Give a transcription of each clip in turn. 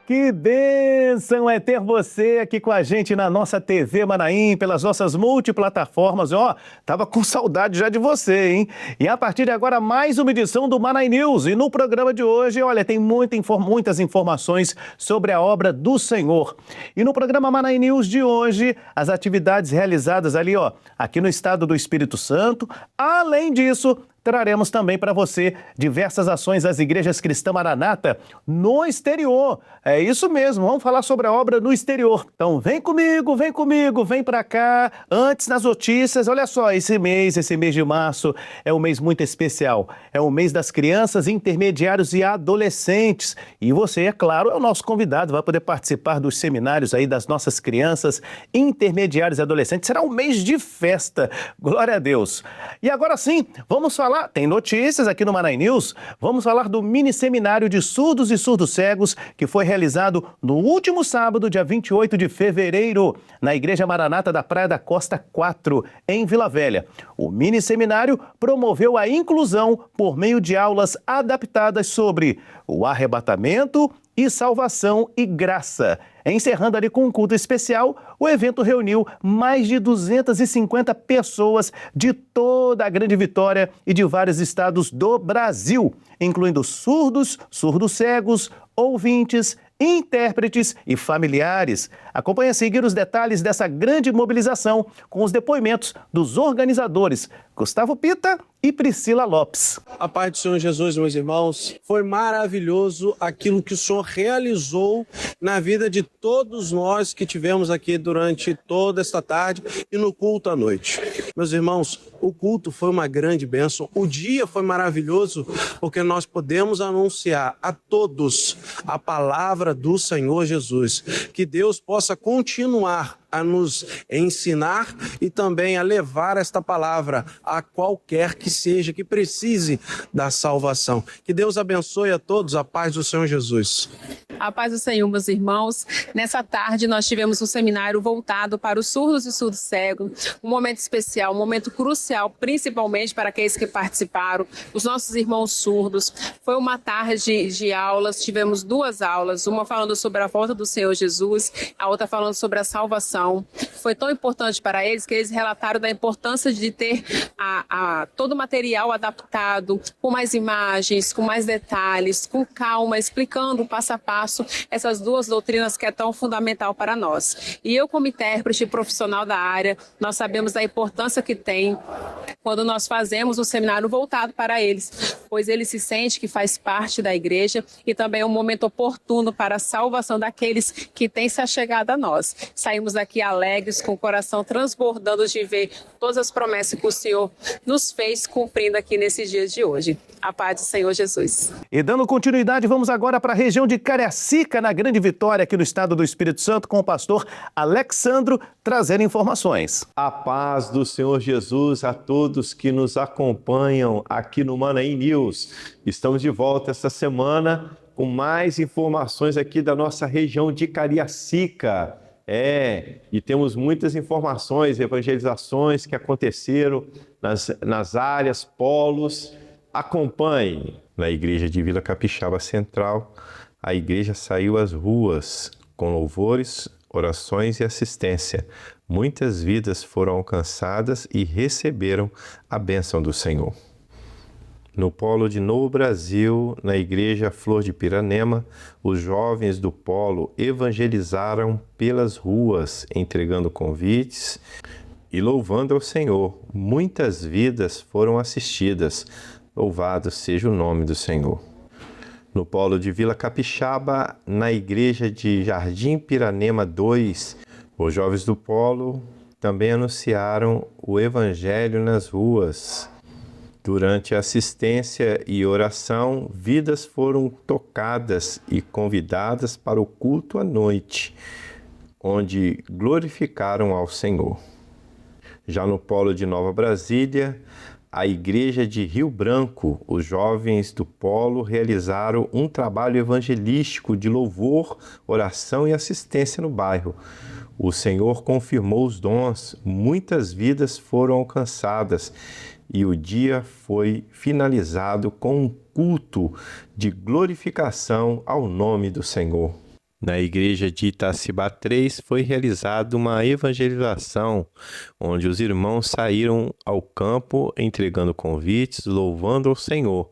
Que bênção é ter você aqui com a gente na nossa TV Manaim, pelas nossas multiplataformas. Ó, tava com saudade já de você, hein? E a partir de agora, mais uma edição do Manaim News. E no programa de hoje, olha, tem muitas informações sobre a obra do Senhor. E no programa Manaim News de hoje, as atividades realizadas ali, ó, aqui no estado do Espírito Santo. Além disso, traremos também para você diversas ações das igrejas cristãs Maranata no exterior. É isso mesmo, vamos falar sobre a obra no exterior. Então vem comigo, vem para cá. Antes nas notícias, olha só, esse mês de março é um mês muito especial. É o mês das crianças, intermediários e adolescentes. E você, é claro, é o nosso convidado, vai poder participar dos seminários aí das nossas crianças, intermediários e adolescentes. Será um mês de festa, glória a Deus. E agora sim, vamos falar. Tem notícias aqui no Manaim News. Vamos falar do mini seminário de surdos e surdos cegos que foi realizado no último sábado, dia 28 de fevereiro, na Igreja Maranata da Praia da Costa 4, em Vila Velha. O mini seminário promoveu a inclusão por meio de aulas adaptadas sobre o arrebatamento e salvação e graça. Encerrando ali com um culto especial, o evento reuniu mais de 250 pessoas de toda a Grande Vitória e de vários estados do Brasil, incluindo surdos, surdos cegos, ouvintes, intérpretes e familiares. Acompanhe a seguir os detalhes dessa grande mobilização com os depoimentos dos organizadores, Gustavo Pita e Priscila Lopes. A paz do Senhor Jesus, meus irmãos, foi maravilhoso aquilo que o Senhor realizou na vida de todos nós que tivemos aqui durante toda esta tarde e no culto à noite. Meus irmãos, o culto foi uma grande bênção, o dia foi maravilhoso porque nós podemos anunciar a todos a palavra do Senhor Jesus. Que Deus possa continuar a nos ensinar e também a levar esta palavra a qualquer que seja que precise da salvação. Que Deus abençoe a todos, a paz do Senhor Jesus. A paz do Senhor, meus irmãos. Nessa tarde nós tivemos um seminário voltado para os surdos e surdos cegos, um momento especial, um momento crucial, principalmente para aqueles que participaram, os nossos irmãos surdos. Foi uma tarde de aulas, tivemos duas aulas, uma falando sobre a volta do Senhor Jesus, a outra falando sobre a salvação. Foi tão importante para eles que eles relataram da importância de ter todo o material adaptado, com mais imagens, com mais detalhes, com calma, explicando passo a passo essas duas doutrinas que é tão fundamental para nós. E eu, como intérprete profissional da área, nós sabemos da importância que tem quando nós fazemos um seminário voltado para eles, pois ele se sente que faz parte da igreja e também é um momento oportuno para a salvação daqueles que têm se achegado a nós. Saímos daqui alegres, com o coração transbordando de ver todas as promessas que o Senhor nos fez cumprindo aqui nesses dias de hoje. A paz do Senhor Jesus. E dando continuidade, vamos agora para a região de Cariacica, na Grande Vitória, aqui no estado do Espírito Santo, com o pastor Alexandro, trazendo informações. A paz do Senhor Jesus a todos que nos acompanham aqui no Manaim News. Estamos de volta esta semana com mais informações aqui da nossa região de Cariacica. E temos muitas informações, evangelizações que aconteceram nas áreas, polos. Acompanhe. Na igreja de Vila Capixaba Central, a igreja saiu às ruas com louvores, orações e assistência. Muitas vidas foram alcançadas e receberam a bênção do Senhor. No polo de Novo Brasil, na igreja Flor de Piranema, os jovens do polo evangelizaram pelas ruas, entregando convites e louvando ao Senhor. Muitas vidas foram assistidas. Louvado seja o nome do Senhor. No polo de Vila Capixaba, na igreja de Jardim Piranema 2, os jovens do polo também anunciaram o evangelho nas ruas. Durante a assistência e oração, vidas foram tocadas e convidadas para o culto à noite, onde glorificaram ao Senhor. Já no polo de Nova Brasília, a igreja de Rio Branco, os jovens do polo realizaram um trabalho evangelístico de louvor, oração e assistência no bairro. O Senhor confirmou os dons, muitas vidas foram alcançadas e o dia foi finalizado com um culto de glorificação ao nome do Senhor. Na igreja de Itacibá 3 foi realizada uma evangelização, onde os irmãos saíram ao campo entregando convites, louvando ao Senhor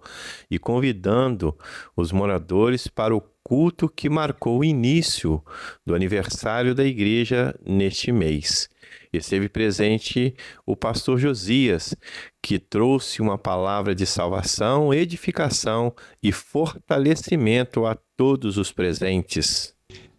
e convidando os moradores para o culto que marcou o início do aniversário da igreja neste mês. Esteve presente o pastor Josias, que trouxe uma palavra de salvação, edificação e fortalecimento a todos os presentes.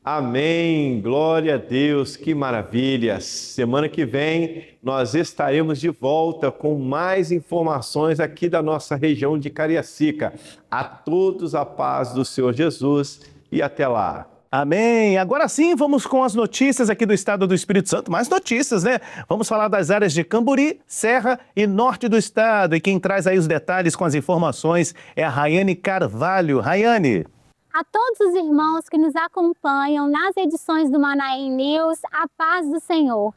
Amém, glória a Deus, que maravilha! Semana que vem nós estaremos de volta com mais informações aqui da nossa região de Cariacica. A todos a paz do Senhor Jesus e até lá. Amém. Agora sim, vamos com as notícias aqui do estado do Espírito Santo. Mais notícias, né? Vamos falar das áreas de Camburi, Serra e Norte do estado. E quem traz aí os detalhes com as informações é a Raiane Carvalho. Raiane. A todos os irmãos que nos acompanham nas edições do Manaim News, a paz do Senhor.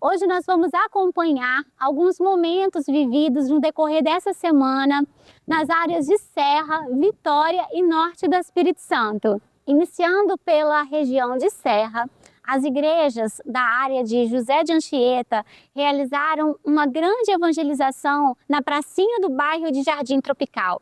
Hoje nós vamos acompanhar alguns momentos vividos no decorrer dessa semana nas áreas de Serra, Vitória e Norte do Espírito Santo. Iniciando pela região de Serra, as igrejas da área de José de Anchieta realizaram uma grande evangelização na pracinha do bairro de Jardim Tropical.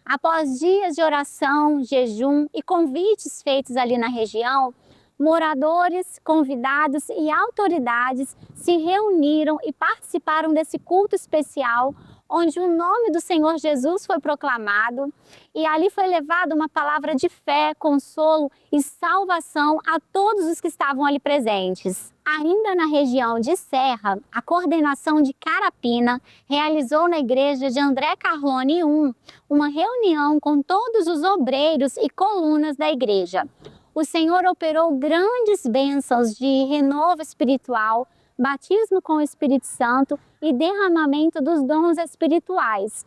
Após dias de oração, jejum e convites feitos ali na região, moradores, convidados e autoridades se reuniram e participaram desse culto especial, onde o nome do Senhor Jesus foi proclamado e ali foi levada uma palavra de fé, consolo e salvação a todos os que estavam ali presentes. Ainda na região de Serra, a coordenação de Carapina realizou na igreja de André Carlone 1 uma reunião com todos os obreiros e colunas da igreja. O Senhor operou grandes bênçãos de renovo espiritual, batismo com o Espírito Santo e derramamento dos dons espirituais.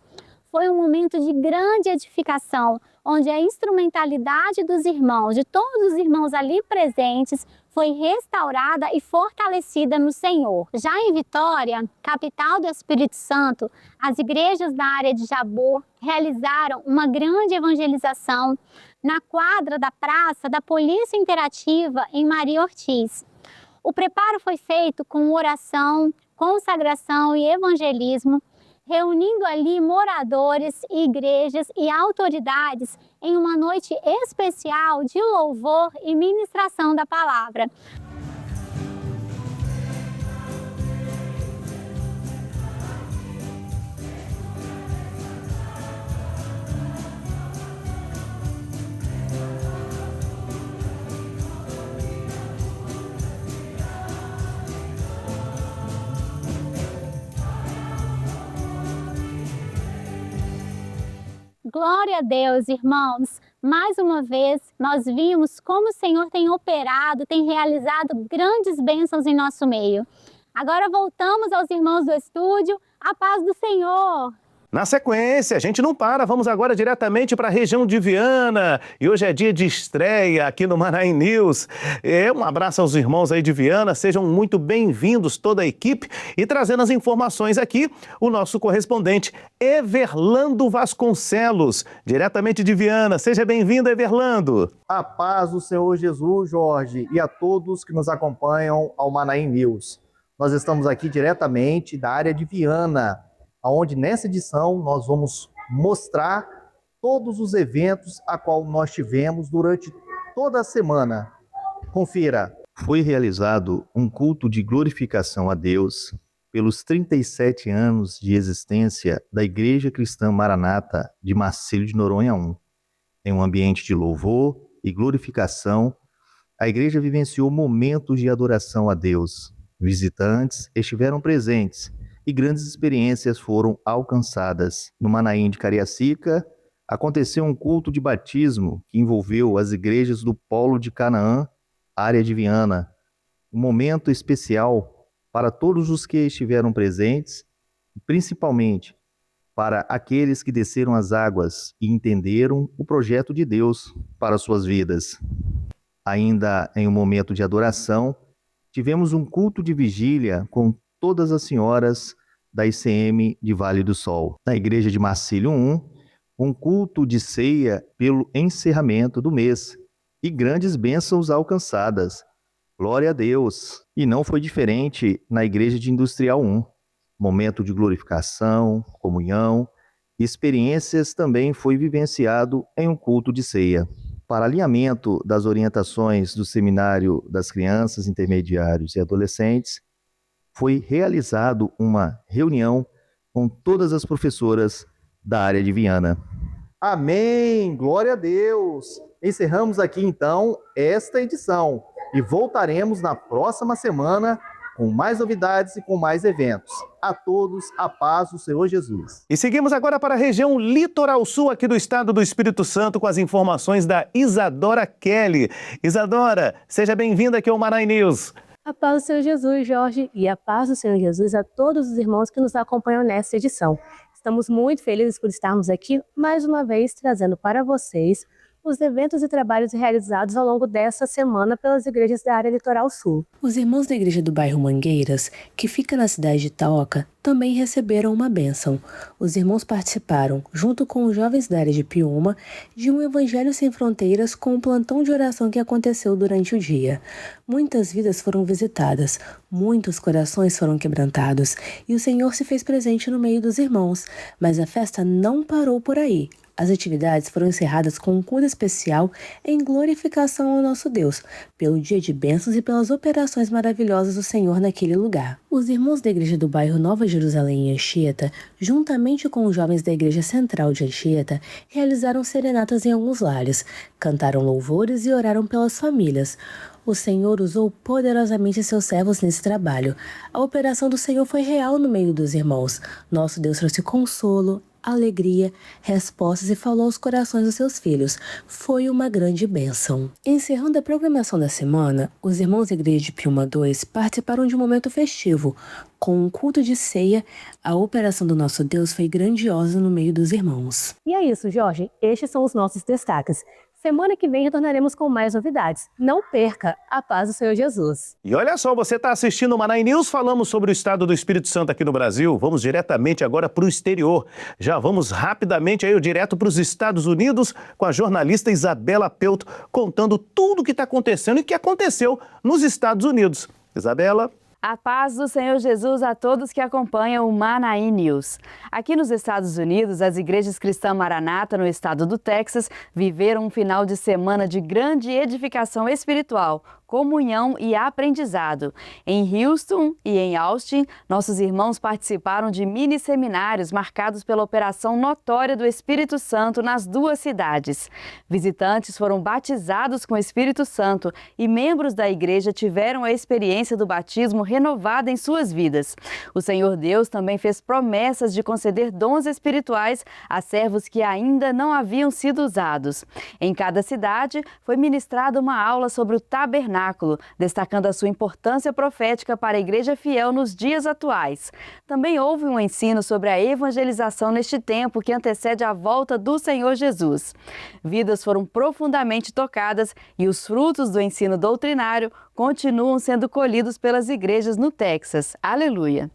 Foi um momento de grande edificação, onde a instrumentalidade dos irmãos, de todos os irmãos ali presentes, foi restaurada e fortalecida no Senhor. Já em Vitória, capital do Espírito Santo, as igrejas da área de Jabu realizaram uma grande evangelização na quadra da Praça da Polícia Interativa em Maria Ortiz. O preparo foi feito com oração, consagração e evangelismo, reunindo ali moradores, igrejas e autoridades em uma noite especial de louvor e ministração da palavra. Glória a Deus, irmãos! Mais uma vez, nós vimos como o Senhor tem operado, tem realizado grandes bênçãos em nosso meio. Agora voltamos aos irmãos do estúdio. A paz do Senhor! Na sequência, a gente não para, vamos agora diretamente para a região de Viana. E hoje é dia de estreia aqui no Manaim News. Um abraço aos irmãos aí de Viana, sejam muito bem-vindos, toda a equipe. E trazendo as informações aqui, o nosso correspondente Everlando Vasconcelos, diretamente de Viana. Seja bem-vindo, Everlando. A paz do Senhor Jesus, Jorge, e a todos que nos acompanham ao Manaim News. Nós estamos aqui diretamente da área de Viana, onde nessa edição nós vamos mostrar todos os eventos a qual nós tivemos durante toda a semana. Confira. Foi realizado um culto de glorificação a Deus pelos 37 anos de existência da Igreja Cristã Maranata de Marcílio de Noronha 1. Em um ambiente de louvor e glorificação, a igreja vivenciou momentos de adoração a Deus. Visitantes estiveram presentes e grandes experiências foram alcançadas. No Manaim de Cariacica, aconteceu um culto de batismo que envolveu as igrejas do Polo de Canaã, área de Viana. Um momento especial para todos os que estiveram presentes, principalmente para aqueles que desceram as águas e entenderam o projeto de Deus para suas vidas. Ainda em um momento de adoração, tivemos um culto de vigília com todas as senhoras da ICM de Vale do Sol. Na igreja de Marcílio 1, um culto de ceia pelo encerramento do mês, e grandes bênçãos alcançadas. Glória a Deus! E não foi diferente na Igreja de Industrial 1. Momento de glorificação, comunhão e experiências também foi vivenciado em um culto de ceia. Para alinhamento das orientações do Seminário das Crianças, Intermediários e Adolescentes, foi realizado uma reunião com todas as professoras da área de Viana. Amém! Glória a Deus! Encerramos aqui então esta edição e voltaremos na próxima semana com mais novidades e com mais eventos. A todos, a paz do Senhor Jesus. E seguimos agora para a região litoral sul aqui do estado do Espírito Santo com as informações da Isadora Kelly. Isadora, seja bem-vinda aqui ao Maranhão News. A paz do Senhor Jesus, Jorge, e a paz do Senhor Jesus a todos os irmãos que nos acompanham nesta edição. Estamos muito felizes por estarmos aqui mais uma vez trazendo para vocês os eventos e trabalhos realizados ao longo desta semana pelas igrejas da área litoral sul. Os irmãos da igreja do bairro Mangueiras, que fica na cidade de Itaoca, também receberam uma bênção. Os irmãos participaram, junto com os jovens da área de Piúma, de um Evangelho Sem Fronteiras com um plantão de oração que aconteceu durante o dia. Muitas vidas foram visitadas, muitos corações foram quebrantados, e o Senhor se fez presente no meio dos irmãos. Mas a festa não parou por aí. As atividades foram encerradas com um culto especial em glorificação ao nosso Deus, pelo dia de bênçãos e pelas operações maravilhosas do Senhor naquele lugar. Os irmãos da igreja do bairro Nova Jerusalém em Anchieta, juntamente com os jovens da igreja central de Anchieta, realizaram serenatas em alguns lares, cantaram louvores e oraram pelas famílias. O Senhor usou poderosamente seus servos nesse trabalho. A operação do Senhor foi real no meio dos irmãos. Nosso Deus trouxe consolo, alegria, respostas e falou aos corações dos seus filhos. Foi uma grande bênção. Encerrando a programação da semana, os irmãos da igreja de Piúma 2 participaram de um momento festivo. Com um culto de ceia, a operação do nosso Deus foi grandiosa no meio dos irmãos. E é isso, Jorge. Estes são os nossos destaques. Semana que vem retornaremos com mais novidades. Não perca a paz do Senhor Jesus. E olha só, você está assistindo o Maranhão News, falamos sobre o estado do Espírito Santo aqui no Brasil. Vamos diretamente agora para o exterior. Já vamos rapidamente aí direto para os Estados Unidos com a jornalista Isabela Peuto contando tudo o que está acontecendo e que aconteceu nos Estados Unidos. Isabela... A paz do Senhor Jesus a todos que acompanham o Maranhão News. Aqui nos Estados Unidos, as igrejas cristãs Maranata, no estado do Texas, viveram um final de semana de grande edificação espiritual, comunhão e aprendizado. Em Houston e em Austin, nossos irmãos participaram de mini seminários marcados pela operação notória do Espírito Santo nas duas cidades. Visitantes foram batizados com o Espírito Santo e membros da igreja tiveram a experiência do batismo renovada em suas vidas. O Senhor Deus também fez promessas de conceder dons espirituais a servos que ainda não haviam sido usados. Em cada cidade foi ministrada uma aula sobre o tabernáculo, destacando a sua importância profética para a igreja fiel nos dias atuais. Também houve um ensino sobre a evangelização neste tempo que antecede a volta do Senhor Jesus. Vidas foram profundamente tocadas e os frutos do ensino doutrinário continuam sendo colhidos pelas igrejas no Texas. Aleluia!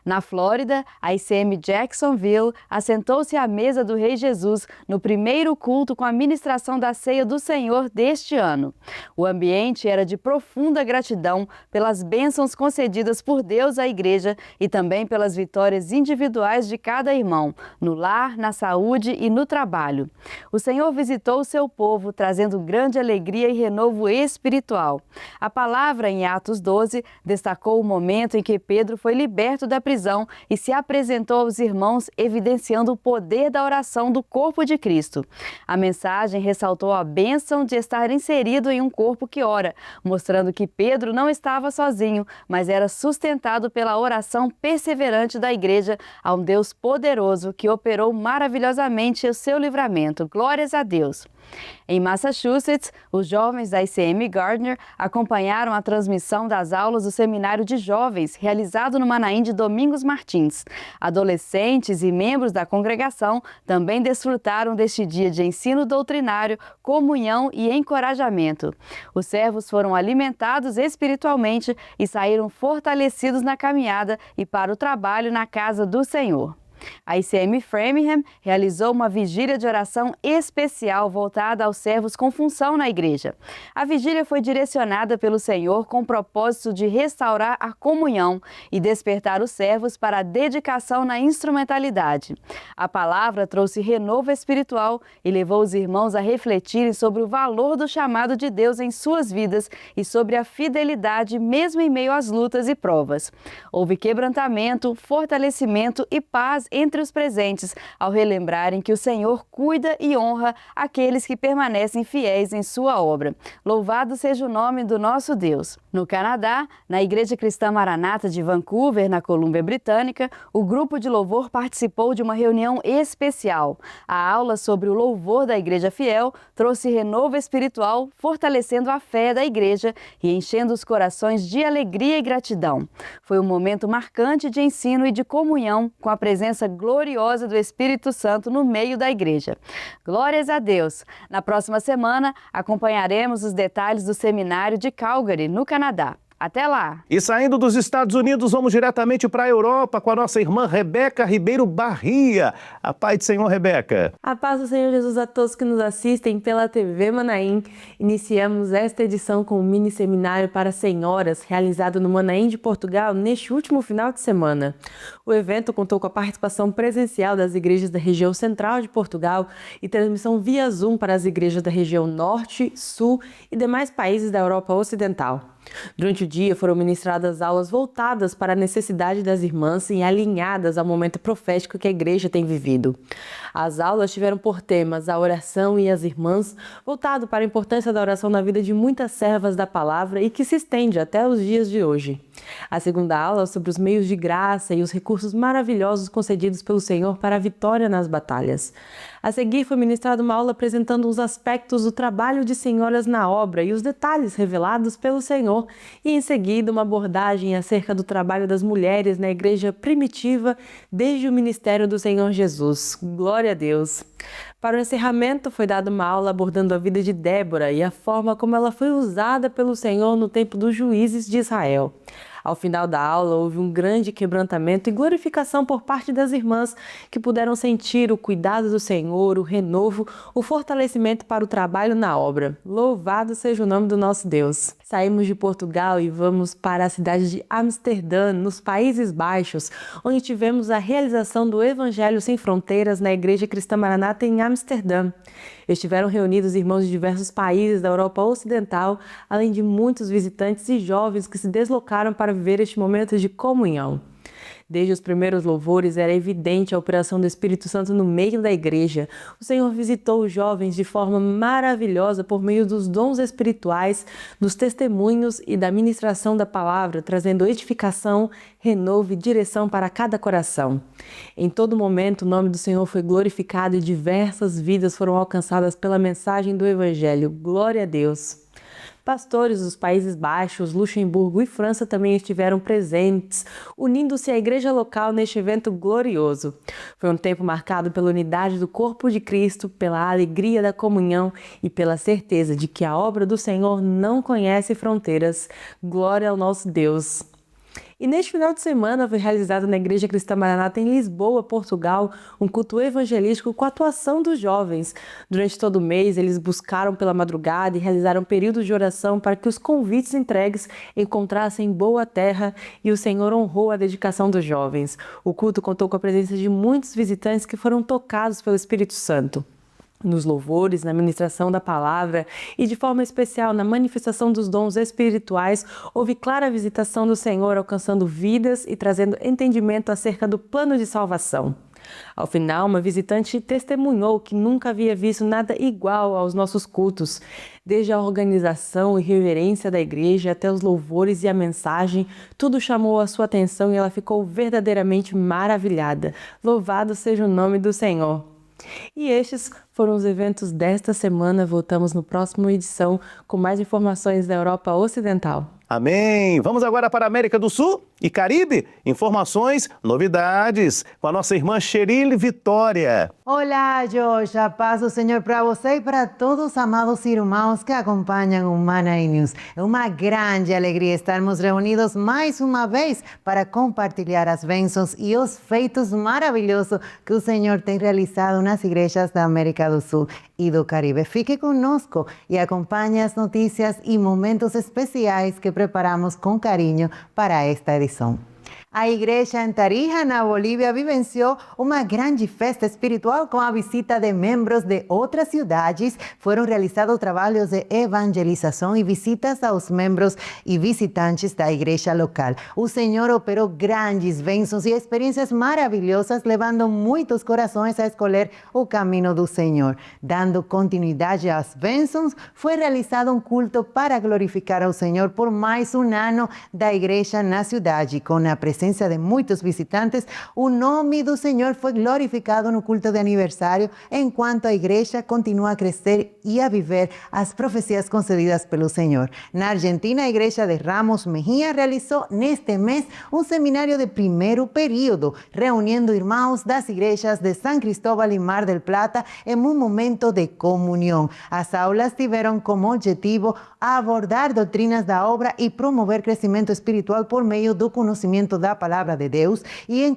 Na Flórida, a ICM Jacksonville assentou-se à mesa do Rei Jesus no primeiro culto com a ministração da Ceia do Senhor deste ano. O ambiente era de profunda gratidão pelas bênçãos concedidas por Deus à igreja e também pelas vitórias individuais de cada irmão, no lar, na saúde e no trabalho. O Senhor visitou o seu povo, trazendo grande alegria e renovo espiritual. A palavra em Atos 12 destacou o momento em que Pedro foi liberto da prisão e se apresentou aos irmãos, evidenciando o poder da oração do corpo de Cristo. A mensagem ressaltou a bênção de estar inserido em um corpo que ora, mostrando que Pedro não estava sozinho, mas era sustentado pela oração perseverante da igreja a um Deus poderoso que operou maravilhosamente o seu livramento. Glórias a Deus! Em Massachusetts, os jovens da ICM Gardner acompanharam a transmissão das aulas do Seminário de Jovens, realizado no Manaim de Domingos Martins. Adolescentes e membros da congregação também desfrutaram deste dia de ensino doutrinário, comunhão e encorajamento. Os servos foram alimentados espiritualmente e saíram fortalecidos na caminhada e para o trabalho na casa do Senhor. A ICM Framingham realizou uma vigília de oração especial voltada aos servos com função na igreja. A vigília foi direcionada pelo Senhor com o propósito de restaurar a comunhão e despertar os servos para a dedicação na instrumentalidade. A palavra trouxe renovo espiritual e levou os irmãos a refletirem sobre o valor do chamado de Deus em suas vidas e sobre a fidelidade mesmo em meio às lutas e provas. Houve quebrantamento, fortalecimento e paz entre os presentes ao relembrarem que o Senhor cuida e honra aqueles que permanecem fiéis em sua obra. Louvado seja o nome do nosso Deus. No Canadá, na Igreja Cristã Maranata de Vancouver, na Colômbia Britânica, o grupo de louvor participou de uma reunião especial. A aula sobre o louvor da Igreja Fiel trouxe renovo espiritual, fortalecendo a fé da igreja e enchendo os corações de alegria e gratidão. Foi um momento marcante de ensino e de comunhão com a presença gloriosa do Espírito Santo no meio da igreja. Glórias a Deus! Na próxima semana, acompanharemos os detalhes do seminário de Calgary, no Canadá. Até lá! E saindo dos Estados Unidos, vamos diretamente para a Europa com a nossa irmã Rebeca Ribeiro Barria. A paz do Senhor, Rebeca. A paz do Senhor Jesus a todos que nos assistem pela TV Manaim. Iniciamos esta edição com o mini seminário para senhoras, realizado no Manaim de Portugal neste último final de semana. O evento contou com a participação presencial das igrejas da região central de Portugal e transmissão via Zoom para as igrejas da região norte, sul e demais países da Europa Ocidental. Durante o dia foram ministradas aulas voltadas para a necessidade das irmãs e alinhadas ao momento profético que a igreja tem vivido. As aulas tiveram por temas a oração e as irmãs, voltado para a importância da oração na vida de muitas servas da palavra e que se estende até os dias de hoje. A segunda aula sobre os meios de graça e os recursos maravilhosos concedidos pelo Senhor para a vitória nas batalhas. A seguir foi ministrada uma aula apresentando os aspectos do trabalho de senhoras na obra e os detalhes revelados pelo Senhor, e em seguida uma abordagem acerca do trabalho das mulheres na igreja primitiva desde o ministério do Senhor Jesus. Glória a Deus! Para o encerramento foi dada uma aula abordando a vida de Débora e a forma como ela foi usada pelo Senhor no tempo dos juízes de Israel. Ao final da aula, houve um grande quebrantamento e glorificação por parte das irmãs que puderam sentir o cuidado do Senhor, o renovo, o fortalecimento para o trabalho na obra. Louvado seja o nome do nosso Deus! Saímos de Portugal e vamos para a cidade de Amsterdã, nos Países Baixos, onde tivemos a realização do Evangelho Sem Fronteiras na Igreja Cristã Maranata em Amsterdã. Estiveram reunidos irmãos de diversos países da Europa Ocidental, além de muitos visitantes e jovens que se deslocaram para viver este momento de comunhão. Desde os primeiros louvores era evidente a operação do Espírito Santo no meio da igreja. O Senhor visitou os jovens de forma maravilhosa por meio dos dons espirituais, dos testemunhos e da ministração da palavra, trazendo edificação, renovo e direção para cada coração. Em todo momento, o nome do Senhor foi glorificado e diversas vidas foram alcançadas pela mensagem do Evangelho. Glória a Deus! Pastores dos Países Baixos, Luxemburgo e França também estiveram presentes, unindo-se à igreja local neste evento glorioso. Foi um tempo marcado pela unidade do corpo de Cristo, pela alegria da comunhão e pela certeza de que a obra do Senhor não conhece fronteiras. Glória ao nosso Deus! E neste final de semana foi realizado na Igreja Cristã Maranata em Lisboa, Portugal, um culto evangelístico com a atuação dos jovens. Durante todo o mês, eles buscaram pela madrugada e realizaram períodos de oração para que os convites entregues encontrassem boa terra, e o Senhor honrou a dedicação dos jovens. O culto contou com a presença de muitos visitantes que foram tocados pelo Espírito Santo. Nos louvores, na ministração da palavra e, de forma especial, na manifestação dos dons espirituais, houve clara visitação do Senhor, alcançando vidas e trazendo entendimento acerca do plano de salvação. Ao final, uma visitante testemunhou que nunca havia visto nada igual aos nossos cultos. Desde a organização e reverência da igreja até os louvores e a mensagem, tudo chamou a sua atenção e ela ficou verdadeiramente maravilhada. Louvado seja o nome do Senhor! E estes foram os eventos desta semana. Voltamos no próximo edição com mais informações da Europa Ocidental. Amém! Vamos agora para a América do Sul? E Caribe, informações, novidades com a nossa irmã Sheryl Vitória. Olá, Jorge, a paz do Senhor para você e para todos os amados irmãos que acompanham o Mana News. É uma grande alegria estarmos reunidos mais uma vez para compartilhar as bênçãos e os feitos maravilhosos que o Senhor tem realizado nas igrejas da América do Sul e do Caribe. Fique conosco e acompanhe as notícias e momentos especiais que preparamos com carinho para esta edição. A igreja em Tarija, na Bolívia, vivenciou uma grande festa espiritual com a visita de membros de outras cidades. Foram realizados trabalhos de evangelização e visitas aos membros e visitantes da igreja local. O Senhor operou grandes bênçãos e experiências maravilhosas, levando muitos corações a escolher o caminho do Senhor. Dando continuidade às bênçãos, foi realizado um culto para glorificar ao Senhor por mais um ano da igreja na cidade, com a presença de muitos visitantes. O nome do Senhor foi glorificado no culto de aniversário, enquanto a igreja continua a crescer e a viver as profecias concedidas pelo Senhor. Na Argentina, a igreja de Ramos Mejía realizou neste mês um seminário de primeiro período, reunindo irmãos das igrejas de San Cristóbal e Mar del Plata em um momento de comunhão. As aulas tiveram como objetivo abordar doutrinas da obra e promover crescimento espiritual por meio do conhecimento da palavra de Deus, e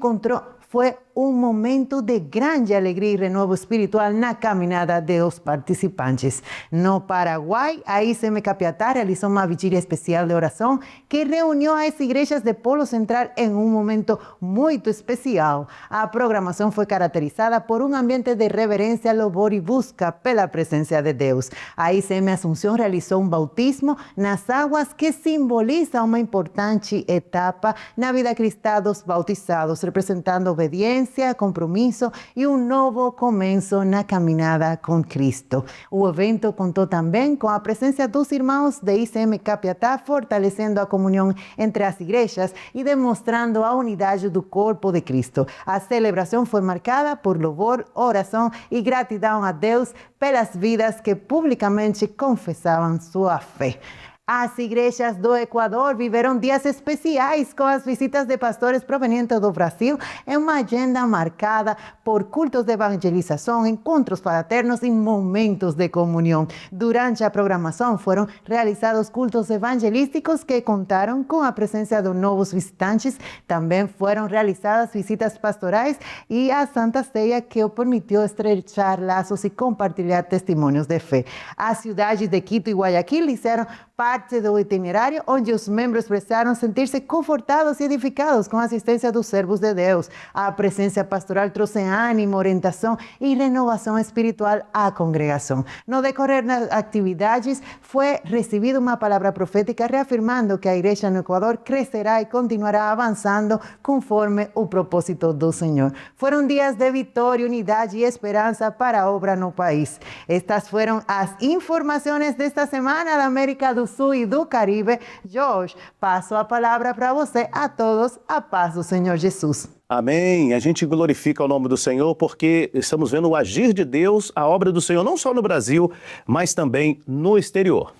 foi um momento de grande alegria e renovo espiritual na caminhada dos participantes. No Paraguai, a ICM Capiatá realizou uma vigília especial de oração que reuniu as igrejas de Polo Central em um momento muito especial. A programação foi caracterizada por um ambiente de reverência, louvor e busca pela presença de Deus. A ICM Assunção realizou um bautismo nas águas que simboliza uma importante etapa na vida cristã dos bautizados, representando obediência, compromisso e um novo começo na caminhada com Cristo. O evento contou também com a presença dos irmãos de ICM Capiatá, fortalecendo a comunhão entre as igrejas e demonstrando a unidade do corpo de Cristo. A celebração foi marcada por louvor, oração e gratidão a Deus pelas vidas que publicamente confessavam sua fé. As igrejas do Equador viveram dias especiais com as visitas de pastores provenientes do Brasil em uma agenda marcada por cultos de evangelização, encontros fraternos e momentos de comunhão. Durante a programação foram realizados cultos evangelísticos que contaram com a presença de novos visitantes. Também foram realizadas visitas pastorais e a Santa Ceia, que o permitiu estrechar laços e compartilhar testemunhos de fé. As cidades de Quito e Guayaquil fizeram parte do itinerário, onde os membros precisaram sentir-se confortados e edificados com a assistência dos servos de Deus. A presença pastoral trouxe ânimo, orientação e renovação espiritual à congregação. No decorrer das atividades, foi recebida uma palavra profética reafirmando que a igreja no Equador crescerá e continuará avançando conforme o propósito do Senhor. Foram dias de vitória, unidade e esperança para a obra no país. Estas foram as informações desta semana da América do Sul e do Caribe. Jorge, passo a palavra para você. A todos, a paz do Senhor Jesus. Amém. A gente glorifica o nome do Senhor porque estamos vendo o agir de Deus, a obra do Senhor, não só no Brasil, mas também no exterior.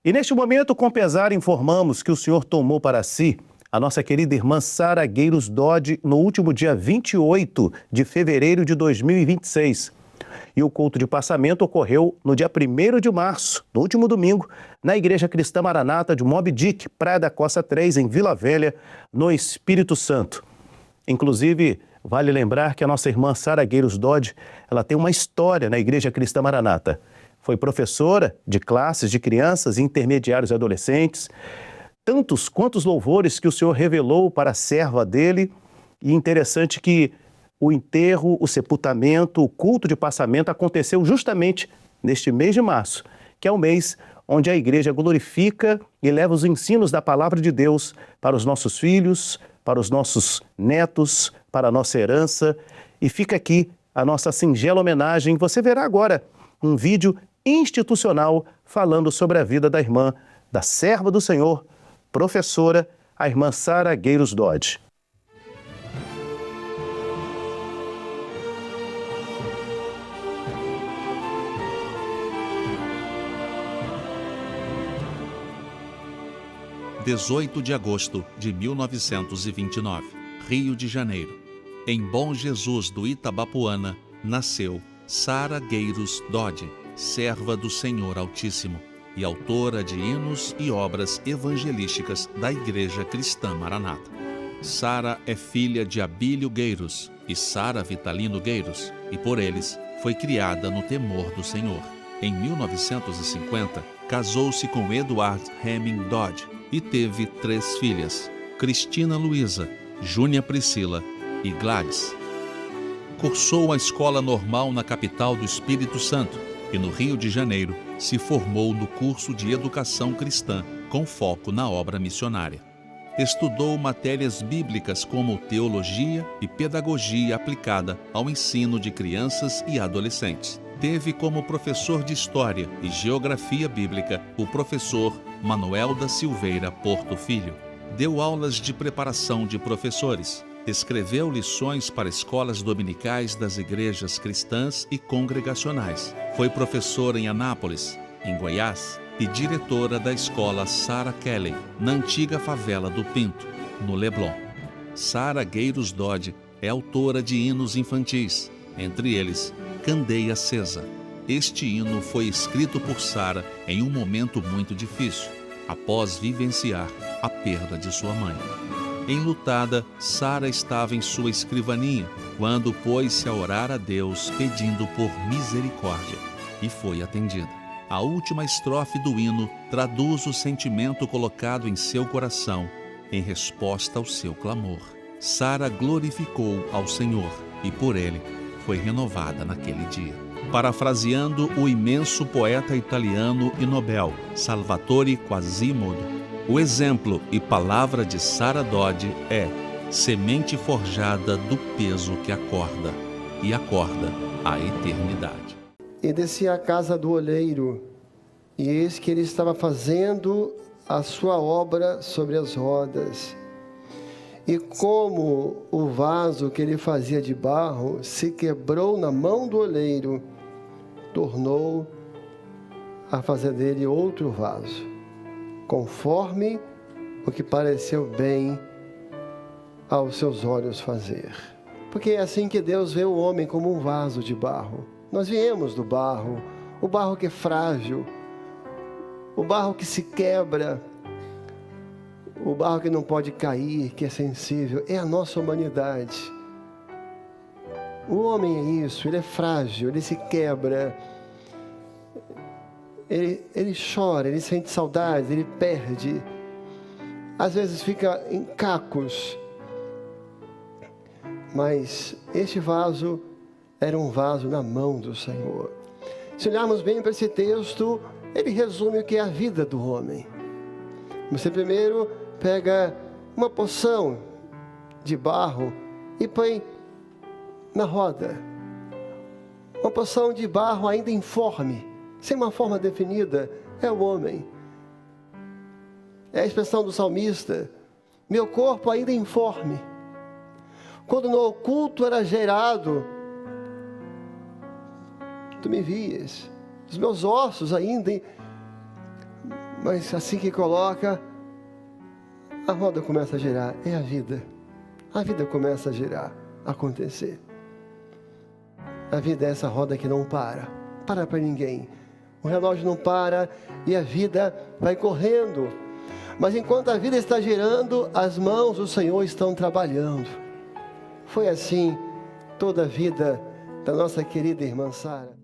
E neste momento, com pesar, informamos que o Senhor tomou para si a nossa querida irmã Sara Gueiros Dodge no último dia 28 de fevereiro de 2026. E o culto de passamento ocorreu no dia 1º de março, no último domingo, na Igreja Cristã Maranata de Moby Dick, Praia da Costa 3, em Vila Velha, no Espírito Santo. Inclusive, vale lembrar que a nossa irmã Sara Gueiros Dodge, ela tem uma história na Igreja Cristã Maranata. Foi professora de classes de crianças, intermediários e adolescentes, tantos quantos louvores que o Senhor revelou para a serva dele. E interessante que o enterro, o sepultamento, o culto de passamento aconteceu justamente neste mês de março, que é o mês onde a igreja glorifica e leva os ensinos da palavra de Deus para os nossos filhos, para os nossos netos, para a nossa herança. E fica aqui a nossa singela homenagem. Você verá agora um vídeo institucional falando sobre a vida da irmã, da serva do Senhor, professora, a irmã Sara Gueiros Dodge. 18 de agosto de 1929, Rio de Janeiro. Em Bom Jesus do Itabapoana, nasceu Sara Gueiros Dodge, serva do Senhor Altíssimo e autora de hinos e obras evangelísticas da Igreja Cristã Maranata. Sara é filha de Abílio Gueiros e Sara Vitalino Gueiros, e por eles foi criada no temor do Senhor. Em 1950, casou-se com Edward Hemming Dodge e teve 3 filhas, Cristina Luísa, Júnia Priscila e Gladys. Cursou a escola normal na capital do Espírito Santo e no Rio de Janeiro se formou no curso de Educação Cristã, com foco na obra missionária. Estudou matérias bíblicas como Teologia e Pedagogia aplicada ao ensino de crianças e adolescentes. Teve como professor de História e Geografia Bíblica o professor Manuel da Silveira Porto Filho. Deu aulas de preparação de professores. Escreveu lições para escolas dominicais das igrejas cristãs e congregacionais. Foi professora em Anápolis, em Goiás, e diretora da escola Sarah Kelly, na antiga favela do Pinto, no Leblon. Sara Gueiros Dodge é autora de hinos infantis, entre eles Candeia Acesa. Este hino foi escrito por Sara em um momento muito difícil, após vivenciar a perda de sua mãe. Enlutada, Sara estava em sua escrivaninha, quando pôs-se a orar a Deus pedindo por misericórdia, e foi atendida. A última estrofe do hino traduz o sentimento colocado em seu coração, em resposta ao seu clamor. Sara glorificou ao Senhor, e por ele foi renovada naquele dia. Parafraseando o imenso poeta italiano e Nobel, Salvatore Quasimodo, o exemplo e palavra de Sara Dodge é semente forjada do peso que acorda, e acorda a eternidade. E desci à casa do oleiro, e eis que ele estava fazendo a sua obra sobre as rodas. E como o vaso que ele fazia de barro se quebrou na mão do oleiro, tornou a fazer dele outro vaso, conforme o que pareceu bem aos seus olhos fazer. Porque é assim que Deus vê o homem, como um vaso de barro. Nós viemos do barro, o barro que é frágil, o barro que se quebra, o barro que não pode cair, que é sensível. É a nossa humanidade. O homem é isso, ele é frágil, ele se quebra, ele chora, ele sente saudade, ele perde, às vezes fica em cacos. Mas este vaso era um vaso na mão do Senhor. Se olharmos bem para esse texto, ele resume o que é a vida do homem. Você primeiro pega uma porção de barro e põe na roda. Uma porção de barro ainda informe, sem uma forma definida, é o homem. É a expressão do salmista: meu corpo ainda informe. Quando no oculto era gerado, tu me vias. Os meus ossos ainda, mas assim que coloca, a roda começa a girar. É a vida. A vida começa a girar, a acontecer. A vida é essa roda que não para para ninguém. O relógio não para e a vida vai correndo. Mas enquanto a vida está girando, as mãos do Senhor estão trabalhando. Foi assim toda a vida da nossa querida irmã Sara.